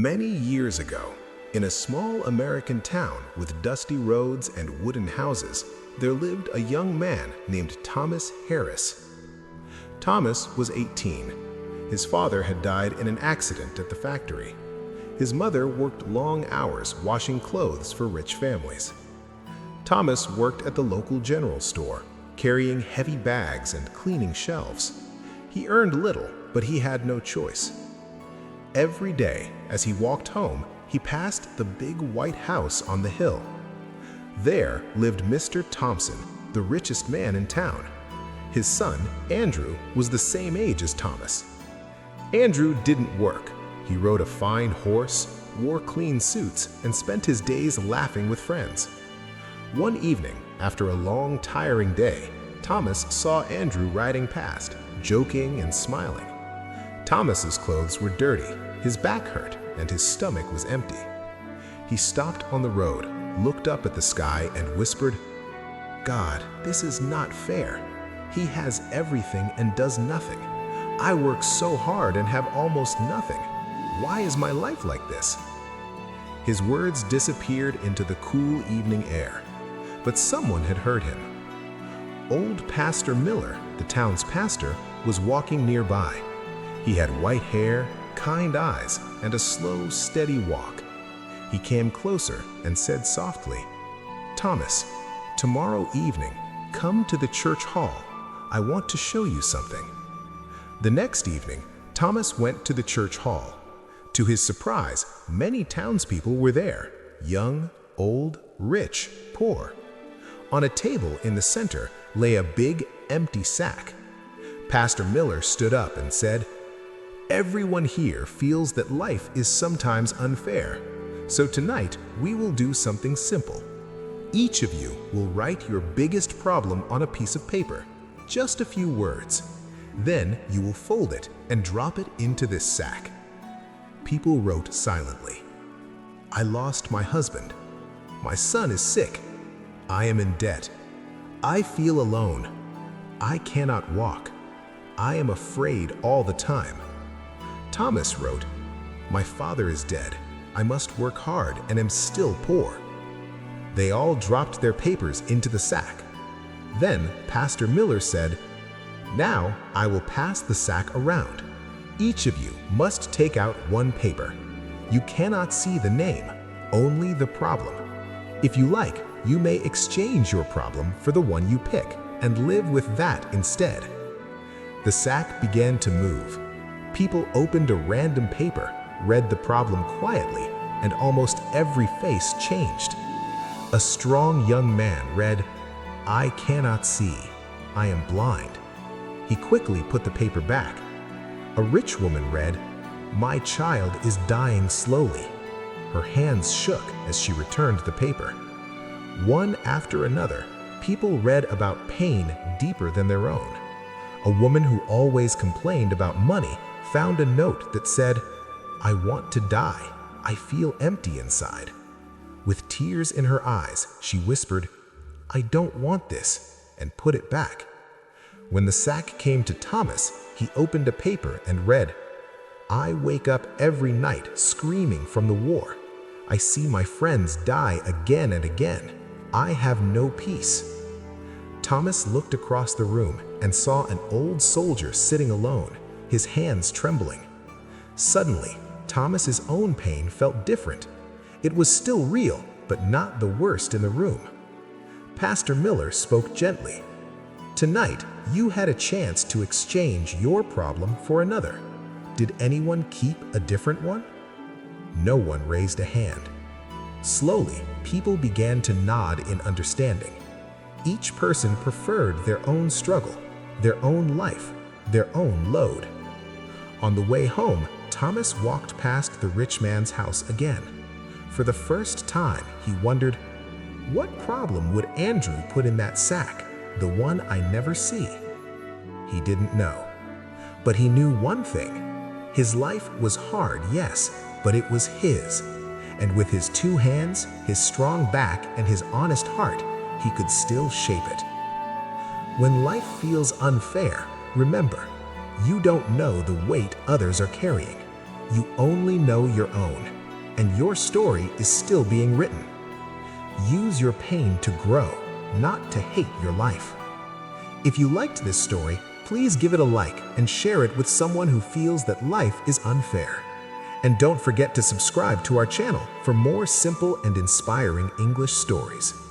Many years ago, in a small American town with dusty roads and wooden houses, there lived a young man named Thomas Harris. Thomas was 18. His father had died in an accident at the factory. His mother worked long hours washing clothes for rich families. Thomas worked at the local general store, carrying heavy bags and cleaning shelves. He earned little, but he had no choice. Every day, as he walked home, he passed the big white house on the hill. There lived Mr. Thompson, the richest man in town. His son, Andrew, was the same age as Thomas. Andrew didn't work. He rode a fine horse, wore clean suits, and spent his days laughing with friends. One evening, after a long, tiring day, Thomas saw Andrew riding past, joking and smiling. Thomas's clothes were dirty, his back hurt, and his stomach was empty. He stopped on the road, looked up at the sky, and whispered, "God, this is not fair. He has everything and does nothing. I work so hard and have almost nothing. Why is my life like this?" His words disappeared into the cool evening air, but someone had heard him. Old Pastor Miller, the town's pastor, was walking nearby. He had white hair, kind eyes, and a slow, steady walk. He came closer and said softly, "Thomas, tomorrow evening, come to the church hall. I want to show you something." The next evening, Thomas went to the church hall. To his surprise, many townspeople were there, young, old, rich, poor. On a table in the center lay a big, empty sack. Pastor Miller stood up and said, "Everyone here feels that life is sometimes unfair. So tonight, we will do something simple. Each of you will write your biggest problem on a piece of paper, just a few words. Then you will fold it and drop it into this sack." People wrote silently. "I lost my husband. My son is sick. I am in debt. I feel alone. I cannot walk. I am afraid all the time." Thomas wrote, "My father is dead. I must work hard and am still poor." They all dropped their papers into the sack. Then Pastor Miller said, "Now I will pass the sack around. Each of you must take out one paper. You cannot see the name, only the problem. If you like, you may exchange your problem for the one you pick and live with that instead." The sack began to move. People opened a random paper, read the problem quietly, and almost every face changed. A strong young man read, "I cannot see. I am blind." He quickly put the paper back. A rich woman read, "My child is dying slowly." Her hands shook as she returned the paper. One after another, people read about pain deeper than their own. A woman who always complained about money found a note that said, "I want to die. I feel empty inside." With tears in her eyes, she whispered, "I don't want this," and put it back. When the sack came to Thomas, he opened a paper and read, "I wake up every night screaming from the war. I see my friends die again and again. I have no peace." Thomas looked across the room and saw an old soldier sitting alone, his hands trembling. Suddenly, Thomas's own pain felt different. It was still real, but not the worst in the room. Pastor Miller spoke gently. "Tonight, you had a chance to exchange your problem for another. Did anyone keep a different one?" No one raised a hand. Slowly, people began to nod in understanding. Each person preferred their own struggle, their own life, their own load. On the way home, Thomas walked past the rich man's house again. For the first time, he wondered, what problem would Andrew put in that sack, the one I never see? He didn't know. But he knew one thing. His life was hard, yes, but it was his. And with his two hands, his strong back, and his honest heart, he could still shape it. When life feels unfair, remember, you don't know the weight others are carrying. You only know your own. and your story is still being written. Use your pain to grow, not to hate your life. If you liked this story, please give it a like and share it with someone who feels that life is unfair. And don't forget to subscribe to our channel for more simple and inspiring English stories.